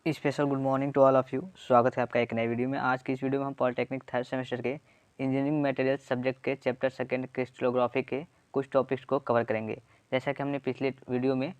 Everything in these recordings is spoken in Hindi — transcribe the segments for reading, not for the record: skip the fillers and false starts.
Special good morning to all of you. स्वागत है आपका एक नए वीडियो में। आज की इस वीडियो में हम पॉलिटेक्निक थर्ड सेमेस्टर के इंजीनियरिंग मटेरियल सब्जेक्ट के चैप्टर सेकंड क्रिस्टलोग्राफी के कुछ टॉपिक्स को कवर करेंगे। जैसा कि हमने पिछले वीडियो में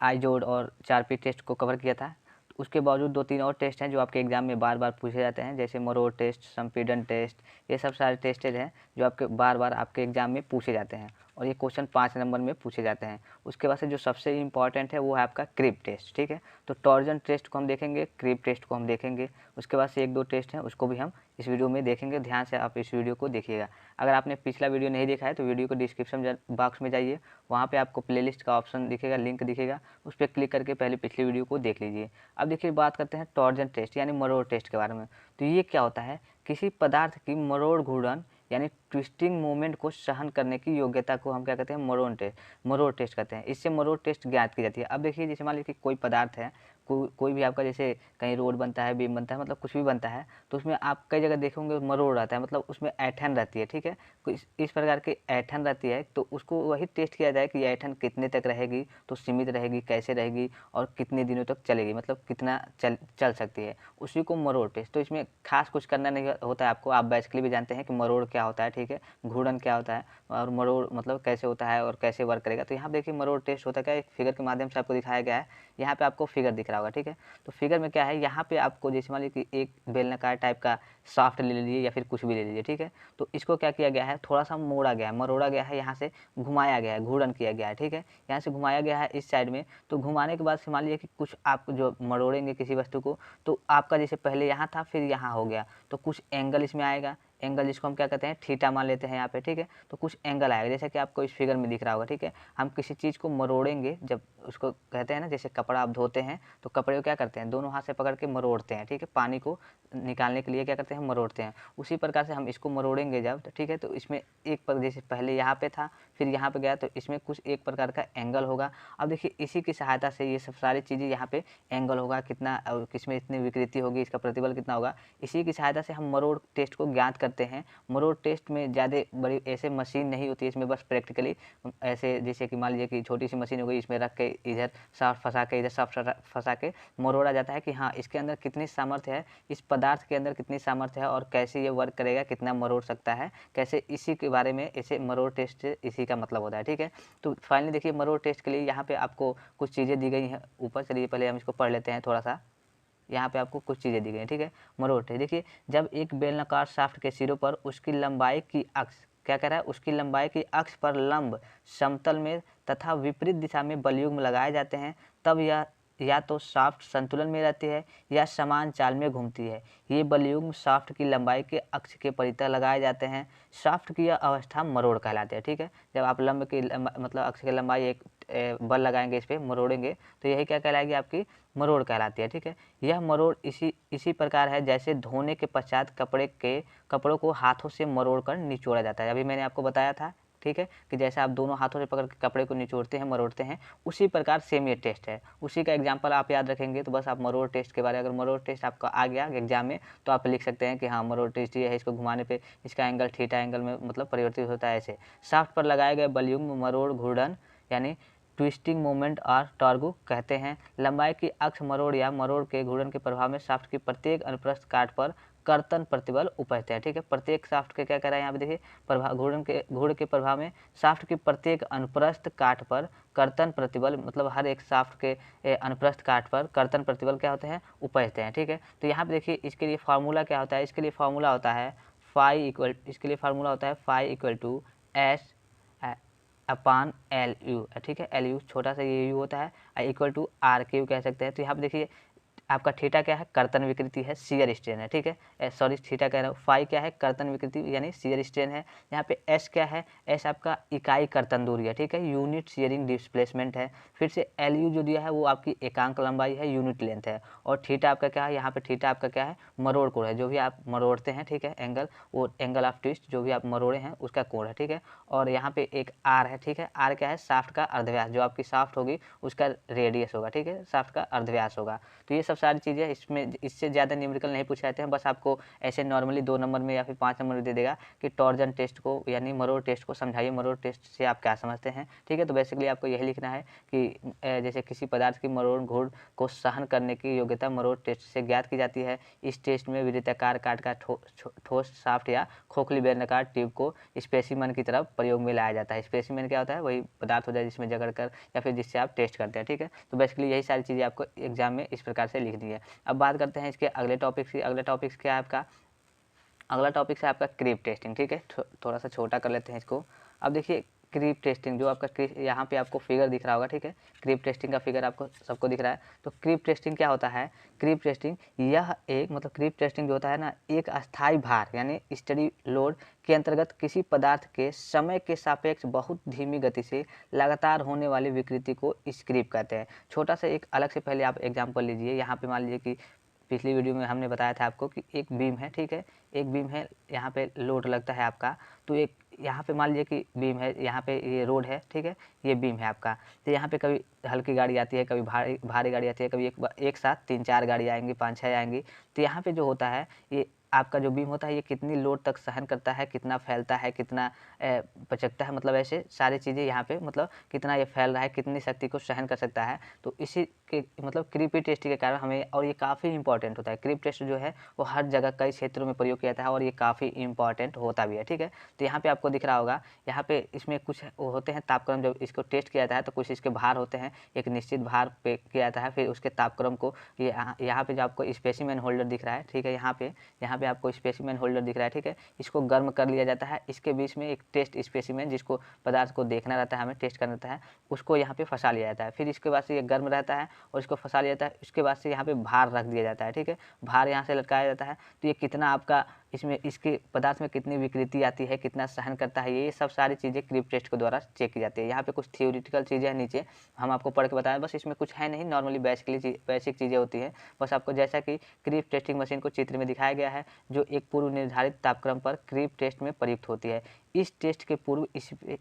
आई जोड़ और 4P टेस्ट को कवर किया था, तो उसके बावजूद 2-3 और टेस्ट हैं जो आपके एग्जाम में बार बार पूछे जाते हैं, जैसे मरोड़ टेस्ट, संपीड़न टेस्ट। ये सब सारे टेस्टेज हैं जो आपके बार बार आपके एग्जाम में पूछे जाते हैं और ये क्वेश्चन 5 नंबर में पूछे जाते हैं। उसके बाद से जो सबसे इंपॉर्टेंट है वो है आपका क्रीप टेस्ट। ठीक है, तो टॉर्जन टेस्ट को हम देखेंगे, क्रीप टेस्ट को हम देखेंगे। उसके बाद से 1-2 टेस्ट हैं उसको भी हम इस वीडियो में देखेंगे। ध्यान से आप इस वीडियो को देखिएगा। अगर आपने पिछला वीडियो नहीं देखा है तो वीडियो को डिस्क्रिप्शन बॉक्स में जाइए, वहाँ पे आपको प्लेलिस्ट का ऑप्शन दिखेगा, लिंक दिखेगा, उस पर क्लिक करके पहले पिछली वीडियो को देख लीजिए। अब देखिए, बात करते हैं टॉर्जन टेस्ट यानी मरोड़ टेस्ट के बारे में। तो ये क्या होता है? किसी पदार्थ की मरोड़ घूर्णन यानी ट्विस्टिंग मोमेंट को सहन करने की योग्यता को हम क्या कहते हैं? मरोड़ टेस्ट कहते हैं। इससे मरोड़ टेस्ट ज्ञात की जाती है। अब देखिए, जैसे मान लीजिए कि कोई पदार्थ है, कोई भी आपका, जैसे कहीं रोड बनता है, बीम बनता है, मतलब कुछ भी बनता है, तो उसमें आप कई जगह देखेंगे मरोड़ रहता है, मतलब उसमें ऐंठन रहती है। ठीक है, इस प्रकार की ऐंठन रहती है, तो उसको वही टेस्ट किया जाए कि ये ऐंठन कितने तक रहेगी, तो सीमित रहेगी, कैसे रहेगी और कितने दिनों तक चलेगी, मतलब कितना चल सकती है, उसी को मरोड़ टेस्ट। तो इसमें खास कुछ करना नहीं होता है आपको। आप बेसिकली भी जानते हैं कि मरोड़ क्या होता है। ठीक है, घूर्णन क्या होता है और मरोड़ मतलब कैसे होता है और कैसे वर्क करेगा। तो यहाँ देखिए, मरोड़ टेस्ट होता है क्या, एक फिगर के माध्यम से आपको दिखाया गया है। यहाँ पे आपको फिगर दिख रहा होगा। ठीक है, तो फिगर में क्या है, यहाँ पे आपको जैसे मान लीजिए कि एक बेलनाकार टाइप का शाफ्ट ले लीजिए या फिर कुछ भी ले लीजिए। ठीक है, तो इसको क्या किया गया है, थोड़ा सा मोड़ा गया है, मरोड़ा गया है, यहाँ से घुमाया गया है, घूर्णन किया गया है। ठीक है, यहाँ से घुमाया गया है इस साइड में। तो घुमाने के बाद से मान लीजिए कि कुछ आप जो मरोड़ेंगे किसी वस्तु को, तो आपका जैसे पहले यहाँ था फिर यहाँ हो गया, तो कुछ एंगल इसमें आएगा। एंगल जिसको हम क्या कहते हैं, थीटा मान लेते हैं यहाँ पे। ठीक है, तो कुछ एंगल आएगा जैसा कि आपको इस फिगर में दिख रहा होगा। ठीक है, हम किसी चीज़ को मरोड़ेंगे, जब उसको कहते हैं ना, जैसे कपड़ा आप धोते हैं तो कपड़े को क्या करते हैं, दोनों हाथ से पकड़ के मरोड़ते हैं। ठीक है, पानी को निकालने के लिए क्या करते हैं, मरोड़ते हैं। उसी प्रकार से हम इसको मरोड़ेंगे जब, तो ठीक है, तो इसमें एक पर जैसे पहले यहाँ पे था फिर यहाँ पे गया, तो इसमें कुछ एक प्रकार का एंगल होगा। अब देखिए, इसी की सहायता से ये सब सारी चीज़ें यहाँ पे एंगल होगा कितना और किसमें इतनी विकृति होगी, इसका प्रतिबल कितना होगा, इसी की सहायता से हम मरोड़ टेस्ट को ज्ञात करते हैं। मरोड़ टेस्ट में ज़्यादा बड़ी ऐसे मशीन नहीं होती है, इसमें बस प्रैक्टिकली ऐसे, जैसे कि मान लीजिए कि छोटी सी मशीन हो गई, इसमें रख के इधर साफ फंसा के इधर साफ फंसा के मरोड़ा जाता है कि हाँ, इसके अंदर कितनी सामर्थ्य है, इस पदार्थ के अंदर कितनी सामर्थ्य है और कैसे ये वर्क करेगा, कितना मरोड़ सकता है, कैसे, इसी के बारे में ऐसे मरोड़ टेस्ट इसी का मतलब होता है। ठीक है, तो फाइनली देखिए, मरोड़ टेस्ट के लिए यहाँ पे आपको कुछ चीज़ें दी गई हैं ऊपर। चलिए पहले हम इसको पढ़ लेते हैं थोड़ा सा। यहाँ पे आपको कुछ चीज़ें दी गई हैं। ठीक है, मरोड़ टेस्ट देखिए, जब एक बेलनाकार शाफ्ट के सिरों पर उसकी लंबाई की अक्ष, क्या कह रहा है, उसकी लंबाई की अक्ष पर लंब समतल में तथा विपरीत दिशा में बलयुग्म लगाए जाते हैं, तब यह या तो शाफ्ट संतुलन में रहती है या समान चाल में घूमती है। ये बलयुग्म शाफ्ट की लंबाई के अक्ष के परितः लगाए जाते हैं। शाफ्ट की यह अवस्था मरोड़ कहलाती है। ठीक है, जब आप मतलब अक्ष की लंबाई एक बल लगाएंगे, इस पर मरोड़ेंगे, तो यही क्या कहलाएगी, आपकी मरोड़ कहलाती है। ठीक है, यह मरोड़ इसी प्रकार है जैसे धोने के पश्चात कपड़ों को हाथों से मरोड़ कर निचोड़ा जाता है। अभी मैंने आपको बताया था, ठीक है, कि जैसे आप दोनों हाथों से पकड़ के कपड़े को निचोड़ते हैं, मरोड़ते हैं, उसी प्रकार सेम ये टेस्ट है। उसी का एग्जाम्पल आप याद रखेंगे तो बस आप मरोड़ टेस्ट के बारे में, अगर मरोड़ टेस्ट आपका आ गया एग्जाम में, तो आप लिख सकते हैं कि हाँ, मरोड़ टेस्ट ये है, इसको घुमाने पे इसका एंगल थीटा एंगल में मतलब परिवर्तित होता है। ऐसे शाफ्ट पर लगाए गए बलयुग्म मरोड़ घूर्णन यानी ट्विस्टिंग मोमेंट और टॉर्गो कहते हैं। लंबाई की अक्ष मरोड़ या मरोड़ के घूर्णन के प्रभाव में शाफ्ट की प्रत्येक अनुप्रस्थ काट पर कर्तन प्रतिबल उपजते हैं। ठीक है, प्रत्येक शाफ्ट के क्या कह रहा है यहाँ पे देखिए, प्रभाव घूर्ण के प्रभाव में शाफ्ट की प्रत्येक अनुप्रस्थ काट पर कर्तन प्रतिबल, मतलब हर एक शाफ्ट के अनुप्रस्थ काट पर कर्तन प्रतिबल क्या होते हैं, उपजते हैं। ठीक है, तो यहाँ पे देखिए, इसके लिए फार्मूला क्या होता है, इसके लिए फार्मूला होता है phi equal to S upon L U. ठीक है, एल यू छोटा सा ये यू होता है, इक्वल टू आर के यू कह सकते हैं। तो यहाँ पे देखिए, आपका थीटा क्या है, कर्तन विकृति है, शियर स्ट्रेन है। ठीक है, सॉरी थीटा कह रहा हूँ, फाई क्या है, कर्तन विकृति यानी शियर स्ट्रेन है। यहाँ पे एस क्या है, एस आपका इकाई कर्तन दूरी है। ठीक है, यूनिट शियरिंग डिस्प्लेसमेंट है। फिर से एल यू जो दिया है वो आपकी एकांक लंबाई है, यूनिट लेंथ है। और थीटा आपका क्या है, यहाँ पे थीटा आपका क्या है, मरोड़ कोण है, जो भी आप मरोड़ते हैं। ठीक है, एंगल, वो एंगल ऑफ ट्विस्ट जो भी आप मरोड़े हैं उसका कोण है। ठीक है, और यहाँ पे एक आर है। ठीक है, आर क्या है, शाफ्ट का अर्धव्यास, जो आपकी शाफ्ट होगी उसका रेडियस होगा। ठीक है, शाफ्ट का अर्धव्यास होगा। तो ये सब सारी चीज़ें इसमें इससे ज़्यादा न्यूमेरिकल नहीं पूछे जाते हैं। बस आपको ऐसे नॉर्मली 2 नंबर में या फिर 5 नंबर में दे देगा कि टॉर्जन टेस्ट को यानी मरोड़ टेस्ट को समझाइए, मरोड़ टेस्ट से आप क्या समझते हैं, ठीक है। तो बेसिकली आपको यही लिखना है कि जैसे किसी पदार्थ की मरोड़ घूर्ण को सहन करने की योग्यता मरोड़ टेस्ट से ज्ञात की जाती है। इस टेस्ट में वृत्ताकार काट का ठोस शाफ्ट या खोखली बेलनाकार ट्यूब को स्पेसिमन की तरफ प्रयोग में लाया जाता है। स्पेसिमन क्या होता है? वही पदार्थ होता है जिसमें जकड़ कर या फिर जिससे आप टेस्ट करते हैं, ठीक है। तो बेसिकली यही सारी चीज़ें आपको एग्जाम में इस प्रकार से लिखनी है। अब बात करते हैं इसके अगले टॉपिक्स की। अगला टॉपिक्स क्या है आपका? अगला टॉपिक है आपका क्रीप टेस्टिंग, ठीक है। थोड़ा सा छोटा कर लेते हैं इसको। अब देखिए क्रीप टेस्टिंग जो आपका यहाँ पे आपको फिगर दिख रहा होगा, ठीक है। क्रीप टेस्टिंग का फिगर आपको सबको दिख रहा है। तो क्रीप टेस्टिंग क्या होता है? क्रीप टेस्टिंग यह एक मतलब क्रीप टेस्टिंग जो होता है ना, एक अस्थायी भार यानी स्टडी लोड के अंतर्गत किसी पदार्थ के समय के सापेक्ष बहुत धीमी गति से लगातार होने वाली विकृति को क्रीप कहते हैं। छोटा सा एक अलग से पहले आप एग्जाम्पल लीजिए। यहाँ पे मान लीजिए कि पिछली वीडियो में हमने बताया था आपको कि एक बीम है, ठीक है। एक बीम है, यहाँ पे लोड लगता है आपका। तो एक यहाँ पे मान लीजिए कि बीम है, यहाँ पे ये रोड है, ठीक है। ये बीम है आपका। तो यहाँ पे कभी हल्की गाड़ी आती है, कभी भारी गाड़ी आती है, कभी एक साथ 3-4 गाड़ी आएंगी, 5-6 आएंगी। तो यहाँ पे जो होता है ये आपका जो बीम होता है ये कितनी लोड तक सहन करता है, कितना फैलता है, कितना पचकता है, मतलब ऐसे सारी चीज़ें यहाँ पे मतलब कितना ये फैल रहा है, कितनी शक्ति को सहन कर सकता है। तो इसी के मतलब क्रीप टेस्ट के कारण हमें, और ये काफ़ी इंपॉर्टेंट होता है। क्रीप टेस्ट जो है वो हर जगह कई क्षेत्रों में प्रयोग किया जाता है और ये काफ़ी इंपॉर्टेंट होता भी है, ठीक है। तो यहाँ पे आपको दिख रहा होगा, यहाँ पे इसमें कुछ वो होते हैं तापक्रम। जब इसको टेस्ट किया जाता है तो कुछ इसके भार होते हैं, एक निश्चित भार पे किया जाता है, फिर उसके तापक्रम को यहाँ पे जो आपको स्पेसिमेन होल्डर दिख रहा है, ठीक है। यहाँ पे आपको स्पेसिमेन होल्डर दिख रहा है, ठीक है। इसको गर्म कर लिया जाता है। इसके बीच में एक टेस्ट स्पेसिमेन जिसको पदार्थ को देखना रहता है, हमें टेस्ट करना रहता है, उसको यहाँ पे फंसा लिया जाता है। फिर इसके बाद से ये गर्म रहता है और इसको फंसा लिया जाता है। उसके बाद से यहाँ पे भार रख दिया जाता है, ठीक है। भार यहाँ से लटकाया जाता है। तो ये कितना आपका इसमें इसके पदार्थ में कितनी विकृति आती है, कितना सहन करता है, ये सब सारी चीज़ें क्रीप टेस्ट के द्वारा चेक की जाती है। यहाँ पे कुछ थियोरिटिकल चीज़ें हैं नीचे, हम आपको पढ़ के बताएं, बस इसमें कुछ है नहीं, नॉर्मली बेसिक चीज़ें होती हैं। बस आपको जैसा कि क्रीप टेस्टिंग मशीन को चित्र में दिखाया गया है, जो एक पूर्व निर्धारित तापक्रम पर क्रीप टेस्ट में प्रयुक्त होती है। इस टेस्ट के पूर्व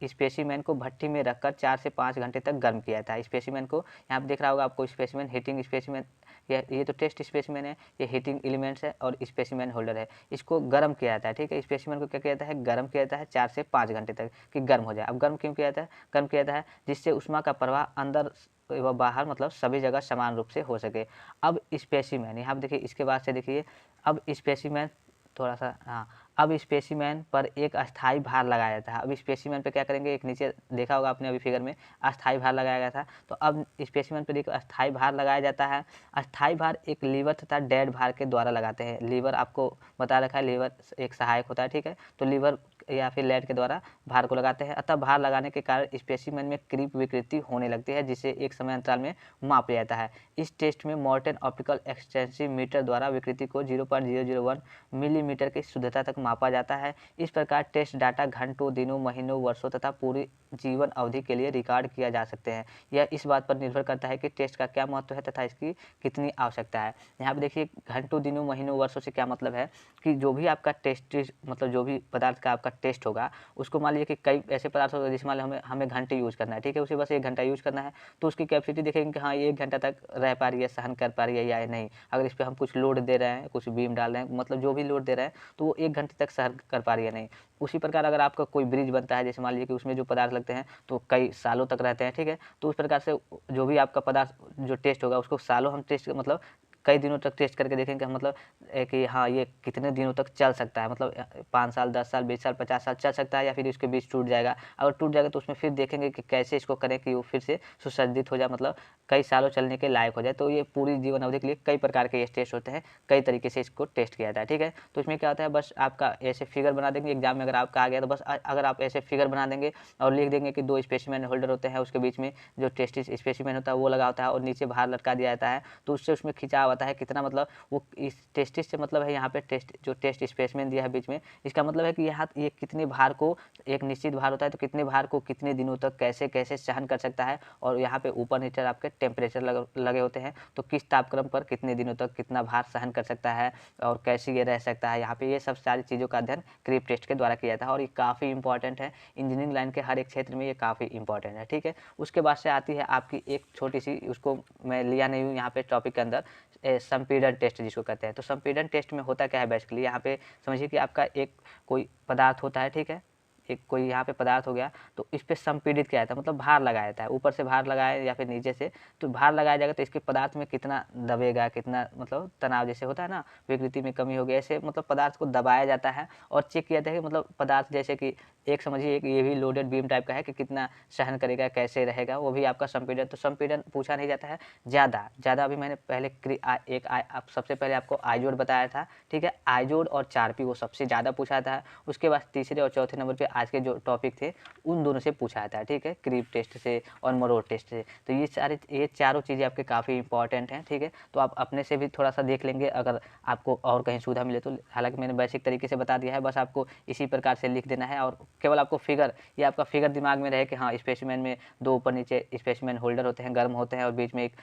स्पेसिमेन को भट्टी में रखकर 4 से 5 घंटे तक गर्म किया जाता है। स्पेसिमेन को यहाँ पे दिख रहा होगा आपको, स्पेसिमेन हीटिंग स्पेसिमेन, ये तो टेस्ट स्पेसिमेन है, ये हीटिंग एलिमेंट्स है और स्पेसिमेन होल्डर है। इसको गर्म किया जाता है, ठीक है। स्पेसिमेन को क्या किया जाता है? गर्म किया जाता है 4 से 5 घंटे तक कि गर्म हो जाए। अब गर्म क्यों किया जाता है? गर्म किया जाता है जिससे उष्मा का प्रवाह अंदर व बाहर मतलब सभी जगह समान रूप से हो सके। अब स्पेसिमेन यहाँ देखिए, इसके बाद से देखिए, अब स्पेसिमेन थोड़ा सा, हाँ, अब स्पेसिमेन पर एक अस्थायी भार लगाया जाता है। अब स्पेसिमेन पे क्या करेंगे, एक नीचे देखा होगा आपने अभी फिगर में, अस्थायी भार लगाया गया था। तो अब स्पेसिमेन पर एक अस्थायी भार लगाया जाता है। अस्थायी भार एक लीवर तथा डेड भार के द्वारा लगाते हैं। लीवर आपको बता रखा है, लीवर एक सहायक होता है, ठीक है। तो लीवर या फिर लेड के द्वारा भार को लगाते हैं। अतः भार लगाने के कारण स्पेसिमेन में क्रीप विकृति होने लगती है, जिसे एक समय अंतराल में माप लिया जाता है। इस टेस्ट में मॉर्टन ऑप्टिकल एक्सटेंसिव मीटर द्वारा विकृति को 0.001 मिलीमीटर की शुद्धता तक मापा जाता है। इस प्रकार टेस्ट डाटा घंटों, दिनों, महीनों, वर्षों तथा पूरी जीवन अवधि के लिए रिकॉर्ड किया जा सकते हैं। यह इस बात पर निर्भर करता है कि टेस्ट का क्या महत्व है तथा इसकी कितनी आवश्यकता है। यहाँ पे देखिए, घंटों, दिनों, महीनों, वर्षों से क्या मतलब है कि जो भी आपका टेस्ट मतलब जो भी पदार्थ का आपका टेस्ट होगा, उसको मान लीजिए कि कई ऐसे पदार्थ होगा जिस मान लीजिए हमें घंटे यूज़ करना है, ठीक है। उसे बस 1 घंटा यूज़ करना है, तो उसकी कैपेसिटी देखेंगे कि हाँ, ये 1 घंटा तक रह पा रही है, सहन कर पा रही है या नहीं। अगर इस पर हम कुछ लोड दे रहे हैं, कुछ बीम डाल रहे हैं, मतलब जो भी लोड दे रहे हैं, तो वो 1 घंटे तक सहन कर पा रही है नहीं। उसी प्रकार अगर आपका कोई ब्रिज बनता है, जैसे मान लीजिए कि उसमें जो पदार्थ लगते हैं तो कई सालों तक रहते हैं, ठीक है। तो उस प्रकार से जो भी आपका पदार्थ जो टेस्ट होगा, उसको सालों हम टेस्ट मतलब कई दिनों तक टेस्ट करके देखेंगे, मतलब कि हाँ, ये कितने दिनों तक चल सकता है, मतलब 5 साल, 10 साल, 20 साल, 50 साल चल सकता है, या फिर उसके बीच टूट जाएगा। अगर टूट जाएगा तो उसमें फिर देखेंगे कि कैसे इसको करें कि वो फिर से सुसज्जित हो जाए, मतलब कई सालों चलने के लायक हो जाए। तो ये पूरी जीवन अवधि के लिए कई प्रकार के ये टेस्ट होते हैं, कई तरीके से इसको टेस्ट किया जाता है, ठीक है। तो इसमें क्या होता है, बस आपका ऐसे फिगर बना देंगे एग्जाम में, अगर आपका आ गया तो बस अगर आप ऐसे फिगर बना देंगे और लिख देंगे कि 2 स्पेसिमेन होल्डर होते हैं, उसके बीच में जो टेस्ट स्पेसिमेन होता है वो लगा होता है और नीचे भार लटका दिया जाता है, तो उससे उसमें खिंचाव आता है कितना, मतलब वो इस टेस्टिस से मतलब है यहाँ पे टेस्ट स्पेसिमेन दिया है बीच में, इसका मतलब है कि यहाँ ये कितने भार को, एक निश्चित भार होता है तो कितने भार को कितने दिनों तक कैसे कैसे सहन कर सकता है। और यहाँ पे ऊपर नीचे आपके टेम्परेचर लगे होते हैं, तो किस तापक्रम पर कितने दिनों तक कितना भार सहन कर सकता है और कैसे ये रह सकता है। यहाँ पे ये सब सारी चीज़ों का अध्ययन क्रीप टेस्ट के द्वारा किया जाता है और ये काफ़ी इंपॉर्टेंट है। इंजीनियरिंग लाइन के हर एक क्षेत्र में ये काफ़ी इंपॉर्टेंट है, ठीक है। उसके बाद से आती है आपकी एक छोटी सी, उसको मैं लिया नहीं हूँ यहाँ पे टॉपिक के अंदर, संपीड़न टेस्ट जिसको कहते हैं। तो संपीड़न टेस्ट में होता क्या है बेसिकली, यहाँ पे समझिए कि आपका एक कोई पदार्थ होता है, ठीक है, एक कोई यहाँ पे पदार्थ हो गया, तो इस पे संपीड़ित किया जाता है, मतलब भार लगाया जाता है, ऊपर से भार लगाया या फिर नीचे से, तो भार लगाया जाएगा तो इसके पदार्थ में कितना दबेगा, कितना मतलब तनाव जैसे होता है ना, विकृति में कमी हो गई, ऐसे मतलब पदार्थ को दबाया जाता है और चेक किया जाता है कि मतलब पदार्थ जैसे कि एक समझिए एक ये भी लोडेड बीम टाइप का है कि कितना सहन करेगा, कैसे रहेगा, वो भी आपका संपीड़न। तो संपीड़न पूछा नहीं जाता है ज़्यादा। अभी मैंने पहले आप सबसे पहले आपको आइजोड बताया था, ठीक है, आइजोड और 4P वो सबसे ज़्यादा पूछा था। उसके बाद तीसरे और चौथे नंबर पे आज के जो टॉपिक थे उन दोनों से पूछा जाता है, ठीक है, क्रीप टेस्ट से और मरोड़ टेस्ट से। तो ये चारों चीज़ें आपके काफ़ी इंपॉर्टेंट हैं, ठीक है। तो आप अपने से भी थोड़ा सा देख लेंगे अगर आपको और कहीं सुविधा मिले तो। हालांकि मैंने बेसिक तरीके से बता दिया है, बस आपको इसी प्रकार से लिख देना है और केवल आपको फिगर, ये आपका फिगर दिमाग में रहे कि हाँ स्पेसिमेन में 2 ऊपर नीचे स्पेसिमेन होल्डर होते हैं, गर्म होते हैं और बीच में एक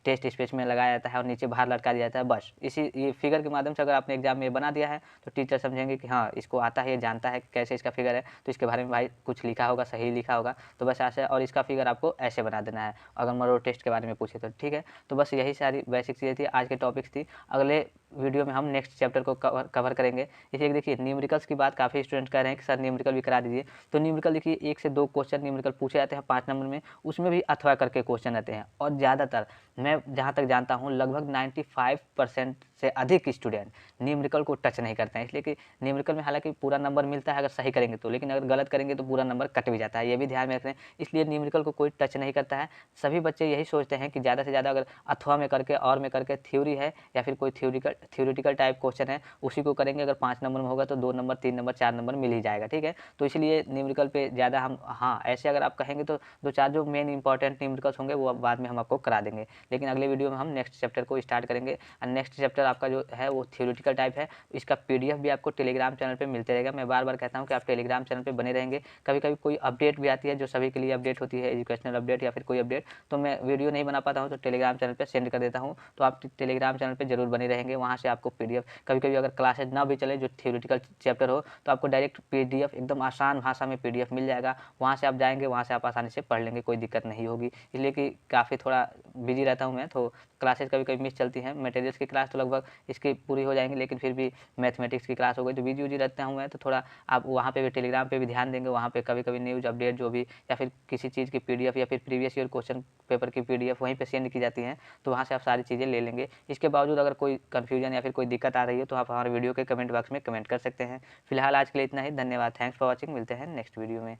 टेस्ट स्पेसिमेन लगाया जाता है और नीचे बाहर लटका दिया जाता है। बस इसी ये फिगर के माध्यम से अगर आपने एग्जाम में बना दिया है तो टीचर समझेंगे कि हाँ इसको आता है, ये जानता है कैसे इसका फिगर है, तो इसके बारे में भाई कुछ लिखा होगा, सही लिखा होगा। तो बस ऐसे, और इसका फिगर आपको ऐसे बना देना है अगर मरोड़ टेस्ट के बारे में पूछे तो, ठीक है। तो बस यही सारी बेसिक चीज़ें थी, आज के टॉपिक्स थी। अगले वीडियो में हम नेक्स्ट चैप्टर को कवर करेंगे। इसे देखिए न्यूमेरिकल्स की बात काफ़ी स्टूडेंट कह रहे हैं कि सर न्यूमेरिकल भी करा दीजिए। तो न्यूमेरिकल देखिए 1 से 2 क्वेश्चन न्यूमेरिकल पूछे जाते हैं 5 नंबर में, उसमें भी अथवा करके क्वेश्चन रहते हैं और ज़्यादातर मैं जहाँ तक जानता हूँ लगभग 95% से अधिक स्टूडेंट न्यूमेरिकल को टच नहीं करते हैं। इसलिए कि न्यूमेरिकल में हालांकि पूरा नंबर मिलता है अगर सही करेंगे तो, लेकिन अगर गलत करेंगे तो पूरा नंबर कट भी जाता है, ये भी ध्यान में रखें। इसलिए न्यूमेरिकल को कोई टच नहीं करता है। सभी बच्चे यही सोचते हैं कि ज़्यादा से ज़्यादा अगर अथवा में करके और में करके थ्योरी है या फिर कोई थ्योरेटिकल टाइप क्वेश्चन है उसी को करेंगे, अगर 5 नंबर में होगा तो 2 नंबर 3 नंबर 4 नंबर मिल ही जाएगा, ठीक है। तो इसलिए न्यूमेरिकल पे ज़्यादा हम, हाँ ऐसे अगर आप कहेंगे तो 2-4 जो मेन इंपॉर्टेंट न्यूमेरिकल्स होंगे वो बाद में हम आपको करा देंगे। लेकिन अगले वीडियो में हम नेक्स्ट चैप्टर को स्टार्ट करेंगे और नेक्स्ट चैप्टर आपका जो है वो थ्योरेटिकल टाइप है। इसका PDF भी आपको टेलीग्राम चैनल पे मिलते रहेगा। मैं बार बार कहता हूँ कि आप टेलीग्राम चैनल पे बने रहेंगे। कभी कभी कोई अपडेट भी आती है जो सभी के लिए अपडेट होती है, एजुकेशनल अपडेट या फिर कोई अपडेट, तो मैं वीडियो नहीं बना पाता हूँ तो टेलीग्राम चैनल पर सेंड कर देता हूँ। तो आप टेलीग्राम चैनल पर जरूर बने रहेंगे, वहाँ से आपको PDF, कभी कभी अगर क्लासेज ना भी चले जो थ्योरेटिकल चैप्टर हो तो आपको डायरेक्ट PDF एकदम आसान भाषा में PDF मिल जाएगा। वहाँ से आप जाएंगे, वहाँ से आप आसानी से पढ़ लेंगे, कोई दिक्कत नहीं होगी। इसलिए कि काफ़ी थोड़ा बिजी रहता हूँ मैं, तो क्लासेज कभी कभी मिस चलती हैं। मटेरियल्स की क्लास तो लगभग इसकी पूरी हो जाएंगी, लेकिन फिर भी मैथमेटिक्स की क्लास हो गई तो बिजी रहता हूँ मैं। तो थोड़ा आप वहाँ पे भी टेलीग्राम पे भी ध्यान देंगे, वहाँ पे कभी कभी न्यूज़ अपडेट जो भी या फिर किसी चीज़ की PDF या फिर प्रीवियस ईयर क्वेश्चन पेपर की PDF वहीं पे सेंड की जाती हैं, तो वहाँ से आप सारी चीज़ें ले लेंगे। इसके बावजूद अगर कोई कन्फ्यूजन या फिर कोई दिक्कत आ रही है तो आप हमारे वीडियो के कमेंट बॉक्स में कमेंट कर सकते हैं। फिलहाल आज के लिए इतना ही, धन्यवाद, थैंक्स फॉर वॉचिंग, मिलते हैं नेक्स्ट वीडियो में।